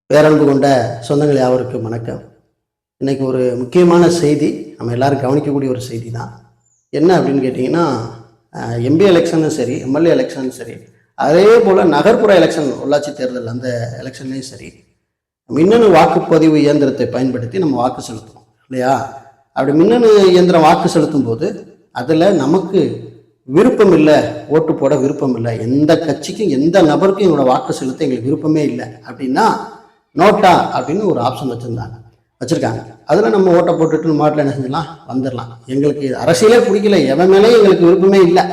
பேரன்பு கொண்ட சொந்தங்கள் யாவருக்கும் வணக்கம். இன்றைக்கி ஒரு முக்கியமான செய்தி, நம்ம எல்லோரும் கவனிக்கக்கூடிய ஒரு செய்தி தான். என்ன அப்படின்னு கேட்டிங்கன்னா, எம்பி எலெக்ஷனும் சரி, எம்எல்ஏ எலெக்ஷனும் சரி, அதே போல் நகர்ப்புற எலெக்ஷன், உள்ளாட்சி தேர்தல் அந்த எலெக்ஷன்லேயும் சரி, மின்னணு வாக்குப்பதிவு இயந்திரத்தை பயன்படுத்தி நம்ம வாக்கு செலுத்துவோம் இல்லையா? அப்படி மின்னணு இயந்திரம் வாக்கு செலுத்தும் போது அதில் நமக்கு விருப்பம் இல்லை, ஓட்டு போட விருப்பம் இல்லை, எந்த கட்சிக்கும் எந்த நபருக்கும் எங்களோட வாக்கு செலுத்த எங்களுக்கு விருப்பமே இல்லை அப்படின்னா நோட்டா அப்படின்னு ஒரு ஆப்ஷன் வச்சுருக்காங்க. அதில் நம்ம ஓட்டை போட்டுட்டு மாட்டில் என்ன செஞ்சலாம், வந்துடலாம். எங்களுக்கு அரசியலே பிடிக்கல, எவன் மேலே எங்களுக்கு விருப்பமே இல்லை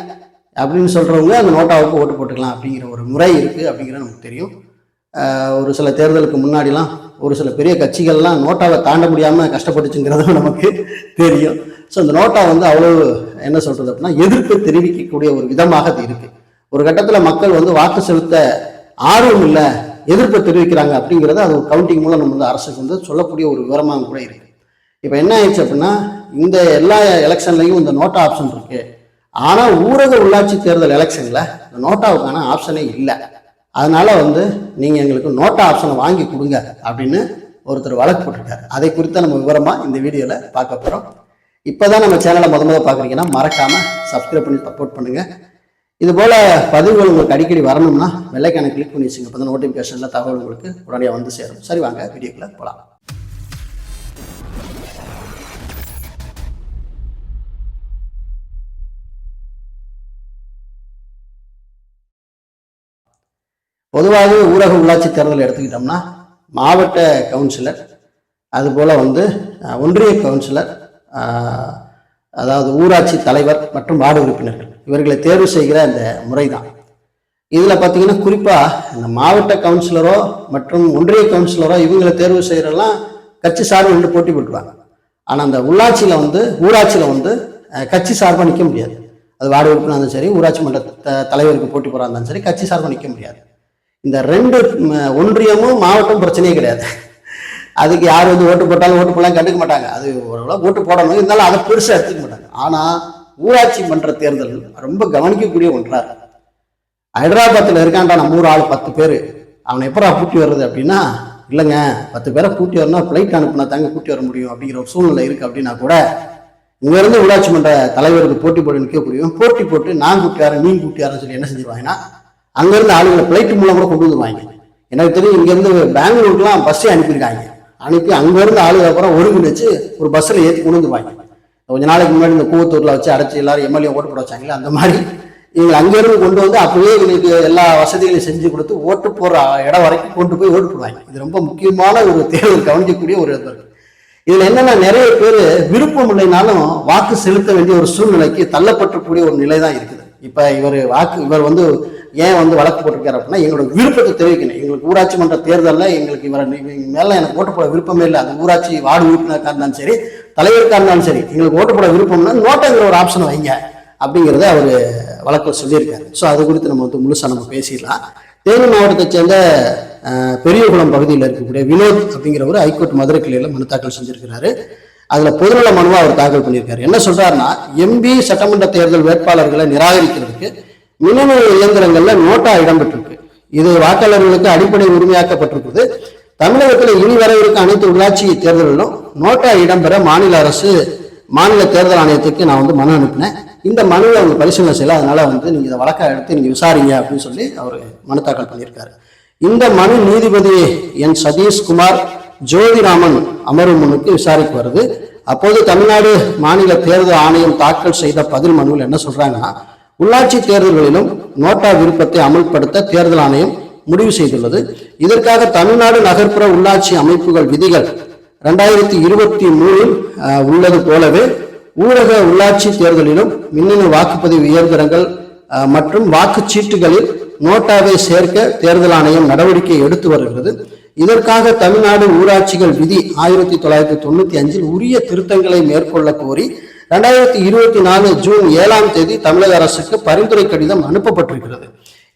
அப்படின்னு சொல்கிறவங்க அந்த நோட்டாவுக்கு ஓட்டு போட்டுக்கலாம் அப்படிங்கிற ஒரு முறை இருக்குது அப்படிங்கிறது நமக்கு தெரியும். ஒரு சில தேர்தலுக்கு முன்னாடிலாம் ஒரு சில பெரிய கட்சிகள்லாம் நோட்டாவை தாண்ட முடியாமல் கஷ்டப்பட்டுச்சுங்கிறதும் நமக்கு தெரியும். ஸோ அந்த நோட்டா அவ்வளோ என்ன சொல்கிறது அப்படின்னா எதிர்ப்பு தெரிவிக்கக்கூடிய ஒரு விதமாக அது இருக்குது. ஒரு கட்டத்தில் மக்கள் வாக்கு செலுத்த ஆர்வம் இல்லை, எதிர்ப்பு தெரிவிக்கிறாங்க அப்படிங்கிறது அது ஒரு கவுண்டிங் மூலம் நம்ம அரசுக்கு சொல்லக்கூடிய ஒரு விவரமாக கூட இருக்கு. இப்போ என்ன ஆயிடுச்சு அப்படின்னா, இந்த எல்லா எலெக்ஷன்லையும் இந்த நோட்டா ஆப்ஷன் இருக்கு. ஆனால் ஊரக உள்ளாட்சி தேர்தல் எலெக்ஷன்ல இந்த நோட்டாவுக்கான ஆப்ஷனே இல்லை. அதனால நீங்க எங்களுக்கு நோட்டா ஆப்ஷனை வாங்கி கொடுங்க அப்படின்னு ஒருத்தர் வழக்கு போட்டிருக்காரு. அதை குறித்த நம்ம விவரமா இந்த வீடியோல பார்க்க போறோம். இப்போதான் நம்ம சேனலை முத பார்க்குறீங்கன்னா மறக்காம சப்ஸ்கிரைப் பண்ணி சப்போர்ட் பண்ணுங்க. இது போல பதிவுகள் உங்களுக்கு அடிக்கடி வரணும்னா வெள்ளைக்கான கிளிக் பண்ணி வச்சுங்க. இப்போ நோட்டிஃபிகேஷன்ல தகவல் உங்களுக்கு உடனடியாக சேரும். சரி, வாங்க வீடியோக்குள்ள போகலாம். பொதுவாகவே ஊரக உள்ளாட்சி தேர்தல் எடுத்துக்கிட்டோம்னா மாவட்ட கவுன்சிலர், அதுபோல் ஒன்றிய கவுன்சிலர், அதாவது ஊராட்சி தலைவர் மற்றும் வார்டு உறுப்பினர்கள், இவர்களை தேர்வு செய்கிற அந்த முறை தான். இதில் பார்த்தீங்கன்னா குறிப்பாக இந்த மாவட்ட கவுன்சிலரோ மற்றும் ஒன்றிய கவுன்சிலரோ இவங்களை தேர்வு செய்கிறதெல்லாம் கட்சி சார்பு நின்று போட்டி போட்டுருவாங்க. ஆனால் அந்த ஊராட்சியில் கட்சி சார்பாக நிற்க முடியாது. அது வார்டு உறுப்பினர் இருந்தாலும் சரி, ஊராட்சி மன்ற தலைவருக்கு போட்டி போகிறா இருந்தாலும் சரி, கட்சி சார்பாக நிற்க முடியாது. இந்த ரெண்டு ஒன்றியமும் மாவட்டம் பிரச்சனையே கிடையாது. அதுக்கு யார் ஓட்டு போட்டாலும் ஓட்டு போடலாம் கண்டுக்க மாட்டாங்க. அது ஓரளவு ஓட்டு போடணும், இருந்தாலும் அதை பெருசாக எடுத்துக்க மாட்டாங்க. ஆனால் ஊராட்சி மன்ற தேர்தல் ரொம்ப கவனிக்கக்கூடிய ஒன்றா இருக்கு. ஹைதராபாத்தில் இருக்கான்டா நம்ம ஊர் ஆள் 10 பேர், அவனை எப்படா கூட்டி வர்றது அப்படின்னா, இல்லைங்க 10 பேரை கூட்டி வரணும்னா ஃப்ளைட் அனுப்புனா தாங்க கூட்டி வர முடியும் அப்படிங்கிற ஒரு சூழ்நிலை இருக்கு. அப்படின்னா கூட இங்கேருந்து ஊராட்சி மன்ற தலைவருக்கு போட்டி போட்டு நிற்கக்கூடிய போட்டி போட்டு நான் கூட்டி வரேன், நீ கூட்டி வரேன்னு சொல்லி என்ன செஞ்சிருவாங்கன்னா, அங்கேருந்து ஆளுங்களை ஃப்ளைட் மூலம் கூட கொண்டு வந்துருவாங்க. எனக்கு தெரியும், இங்கேருந்து பெங்களூருக்குலாம் பஸ்ஸே அனுப்பியிருக்காங்க. அனுப்பி அங்கேருந்து ஆளுங்க அப்புறம் ஒருங்கிணைச்சு ஒரு பஸ்ஸில் ஏற்றி கொண்டு வந்துருவாங்க. கொஞ்ச நாளைக்கு முன்னாடி இந்த கூவத்தூரில் வச்சு அடைச்சி எல்லாரும் எம்எல்ஏ ஓட்டு போட வச்சாங்களே, அந்த மாதிரி இவங்க அங்கேருந்து கொண்டு அப்படியே இவங்களுக்கு எல்லா வசதிகளையும் செஞ்சு கொடுத்து ஓட்டு போடுற இடம் வரைக்கும் கொண்டு போய் ஓட்டு போடுவாங்க. இது ரொம்ப முக்கியமான ஒரு தேர்தல் கவனிக்கக்கூடிய ஒரு இது இருக்கு. இதுல என்னன்னா, நிறைய பேர் விருப்பம் இல்லைனாலும் வாக்கு செலுத்த வேண்டிய ஒரு சூழ்நிலைக்கு தள்ளப்பட்டக்கூடிய ஒரு நிலை தான் இருக்குது. இப்ப இவர் ஏன் வழக்கு போட்டிருக்காரு அப்படின்னா, எங்களோட விருப்பத்தை தெரிவிக்கணும். எங்களுக்கு ஊராட்சி மன்ற தேர்தலில் எங்களுக்கு மேல எனக்கு ஓட்டு போட விருப்பமே இல்லை. அது ஊராட்சி வார்டு உறுப்பினருக்காக இருந்தாலும் சரி, தலைவருக்காக இருந்தாலும் சரி, எங்களுக்கு ஓட்டு போட விருப்பம்னா நோட்டங்கிற ஒரு ஆப்ஷன் வைங்க அப்படிங்கிறத அவர் வழக்கில் சொல்லியிருக்காரு. ஸோ அது குறித்து நம்ம முழுசாக நம்ம பேசிடலாம். தேனி மாவட்டத்தை சேர்ந்த பெரியகுளம் பகுதியில் இருக்கக்கூடிய வினோத் அப்படிங்கிறவர் ஹைகோர்ட் மதுரை கிளையில் மனு தாக்கல் செஞ்சிருக்கிறாரு. அதுல பொதுநல மனுவா அவர் தாக்கல் பண்ணியிருக்காரு. என்ன சொல்றாருன்னா, எம்பி சட்டமன்ற தேர்தல் வேட்பாளர்களை நிராகரிக்கிறதுக்கு மின்னணு இயந்திரங்கள்ல நோட்டா இடம்பெற்றிருக்கு. இது வாக்காளர்களுக்கு அடிப்படை உரிமையாக்கப்பட்டிருக்குது. தமிழகத்தில் இனி வரவிருக்க அனைத்து உள்ளாட்சி தேர்தல்களிலும் நோட்டா இடம்பெற மாநில தேர்தல் ஆணையத்துக்கு நான் மனு அனுப்பினேன். இந்த மனுவை அவங்க பரிசீலனை செய்யல, அதனால நீங்க இதை வழக்கா எடுத்து நீங்க விசாரிங்க அப்படின்னு சொல்லி அவர் மனு தாக்கல் பண்ணியிருக்காரு. இந்த மனு நீதிபதி என் சதீஷ்குமார் ஜோதிராமன் அமர்வு முன்னுக்கு விசாரிக்க வருது. அப்போது தமிழ்நாடு மாநில தேர்தல் ஆணையம் தாக்கல் செய்த பதில் மனுவில் என்ன சொல்றாங்கன்னா, உள்ளாட்சி தேர்தல்களிலும் நோட்டா விருப்பத்தை அமல்படுத்த தேர்தல் ஆணையம் முடிவு செய்துள்ளது. இதற்காக தமிழ்நாடு நகர்ப்புற உள்ளாட்சி அமைப்புகள் விதிகள் 2023 உள்ளது போலவே ஊரக உள்ளாட்சி தேர்தலிலும் மின்னணு வாக்குப்பதிவு இயந்திரங்கள் மற்றும் வாக்குச்சீட்டுகளில் நோட்டாவை சேர்க்க தேர்தல் ஆணையம் நடவடிக்கை எடுத்து வருகிறது. இதற்காக தமிழ்நாடு ஊராட்சிகள் விதி 1995 உரிய திருத்தங்களை மேற்கொள்ள கோரி 2024 ஜூன் 7ஆம் தேதி தமிழக அரசுக்கு பரிந்துரை கடிதம் அனுப்பப்பட்டிருக்கிறது.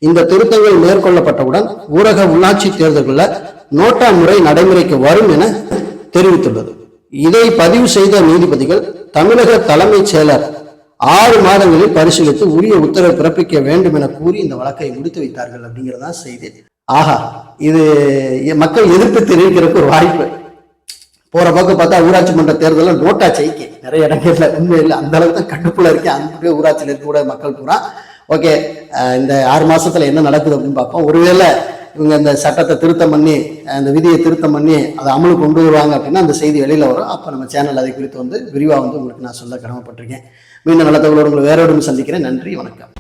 இந்த திருத்தங்கள் மேற்கொள்ளப்பட்டவுடன் ஊரக உள்ளாட்சி தேர்தல்களில் நோட்டா முறை நடைமுறைக்கு வரும் என தெரிவித்துள்ளது. இதை பதிவு செய்த நீதிபதிகள் தமிழக தலைமைச் செயலர் 6 மாதங்களில் பரிசீலித்து உரிய உத்தரவு பிறப்பிக்க வேண்டும் என கூறி இந்த வழக்கை முடித்து வைத்தார்கள் அப்படிங்கிறதா செய்தி. ஆஹா இது மக்கள் எதிர்ப்பு தெரிவிக்கிறதுக்கு ஒரு வாய்ப்பு. போற பக்கம் பார்த்தா ஊராட்சி மன்ற தேர்தலில் நோட்டா ஜெயிக்க நிறைய இடங்கள்ல உண்மையில் அந்த அளவுக்கு தான் கட்டுப்புல இருக்கேன். அந்த ஊராட்சியில் இருக்கக்கூட மக்கள் பூரா ஓகே இந்த 6 மாசத்துல என்ன நடக்குது அப்படின்னு பார்ப்போம். ஒருவேளை இவங்க இந்த சட்டத்தை திருத்தம் பண்ணி அந்த விதியை திருத்தம் பண்ணி அதை அமலுக்கு கொண்டு வருவாங்க அப்படின்னா அந்த செய்தி வெளியில வரும். அப்போ நம்ம சேனல் அதை குறித்து விரிவாக உங்களுக்கு நான் சொல்ல கடமைப்பட்டிருக்கேன். மீண்டும் நல்ல தகவலோடு உங்களை வேறோடும் சந்திக்கிறேன். நன்றி, வணக்கம்.